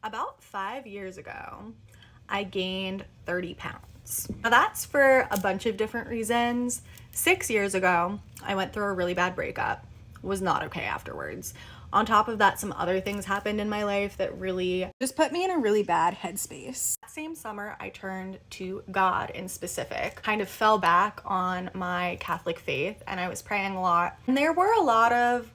About 5 years ago, I gained 30 pounds. Now that's for a bunch of different reasons. 6 years ago, I went through a really bad breakup, was not okay afterwards. On top of that, some other things happened in my life that really just put me in a really bad headspace. That same summer, I turned to God in specific, kind of fell back on my Catholic faith, and I was praying a lot. And there were a lot of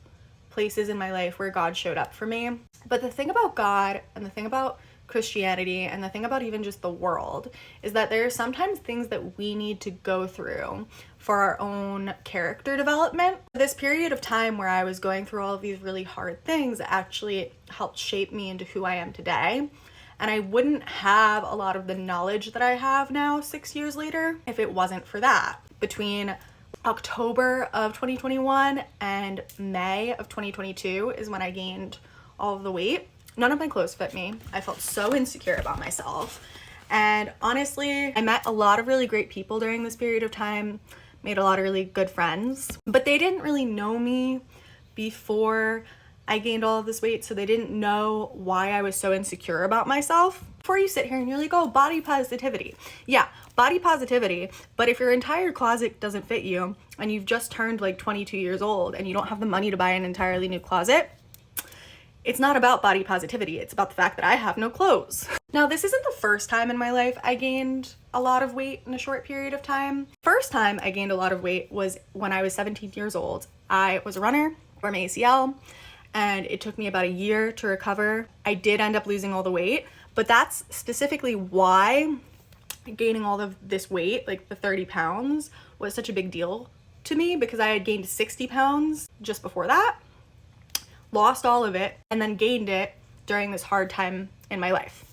places in my life where God showed up for me. But the thing about God and the thing about Christianity and the thing about even just the world is that there are sometimes things that we need to go through for our own character development. This period of time where I was going through all of these really hard things actually helped shape me into who I am today. And I wouldn't have a lot of the knowledge that I have now 6 years later if it wasn't for that. Between October of 2021 and May of 2022 is when I gained all of the weight. None of my clothes fit me. I felt so insecure about myself. And honestly, I met a lot of really great people during this period of time, made a lot of really good friends, but they didn't really know me before I gained all of this weight, so they didn't know why I was so insecure about myself. Before you sit here and you're like, oh, body positivity. Yeah, body positivity, but if your entire closet doesn't fit you and you've just turned like 22 years old and you don't have the money to buy an entirely new closet, it's not about body positivity. It's about the fact that I have no clothes. Now, this isn't the first time in my life I gained a lot of weight in a short period of time. First time I gained a lot of weight was when I was 17 years old. I was a runner, tore my ACL, and it took me about a year to recover. I did end up losing all the weight, but that's specifically why gaining all of this weight, like the 30 pounds, was such a big deal to me, because I had gained 60 pounds just before that, lost all of it, and then gained it during this hard time in my life.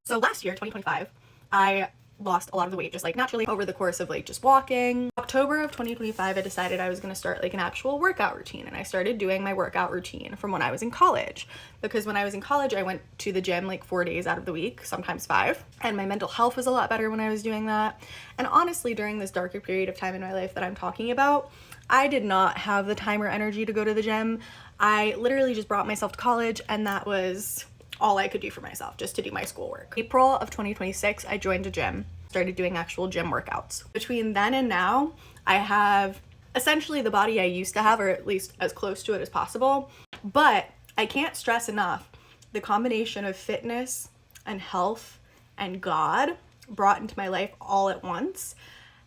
So last year, 2025, I lost a lot of the weight just like naturally over the course of like just walking. October of 2025, I decided I was going to start like an actual workout routine, and I started doing my workout routine from when I was in college, because when I was in college I went to the gym like 4 days out of the week, sometimes 5, and my mental health was a lot better when I was doing that. And honestly, during this darker period of time in my life that I'm talking about, I did not have the time or energy to go to the gym. I literally just brought myself to college, and that was all I could do for myself, just to do my schoolwork. April of 2026, I joined a gym, started doing actual gym workouts. Between then and now, I have essentially the body I used to have, or at least as close to it as possible. But I can't stress enough the combination of fitness and health and God brought into my life all at once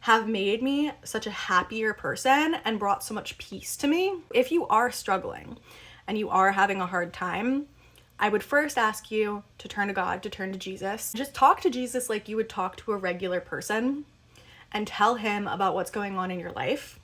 have made me such a happier person and brought so much peace to me. If you are struggling and you are having a hard time, I would first ask you to turn to God, to turn to Jesus. Just talk to Jesus like you would talk to a regular person and tell him about what's going on in your life.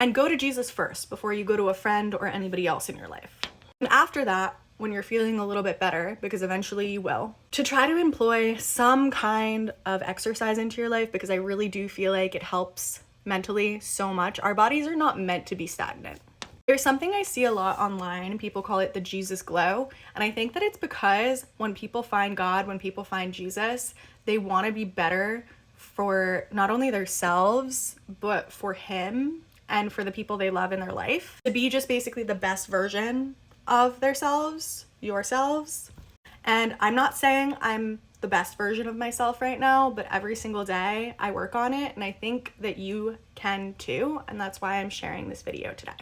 And go to Jesus first before you go to a friend or anybody else in your life. And after that, when you're feeling a little bit better, because eventually you will, to try to employ some kind of exercise into your life, because I really do feel like it helps mentally so much. Our bodies are not meant to be stagnant. There's something I see a lot online, people call it the Jesus glow, and I think that it's because when people find God, when people find Jesus, they want to be better for not only themselves, but for him and for the people they love in their life. To be just basically the best version of themselves, yourselves. And I'm not saying I'm the best version of myself right now, but every single day I work on it, and I think that you can too, and that's why I'm sharing this video today.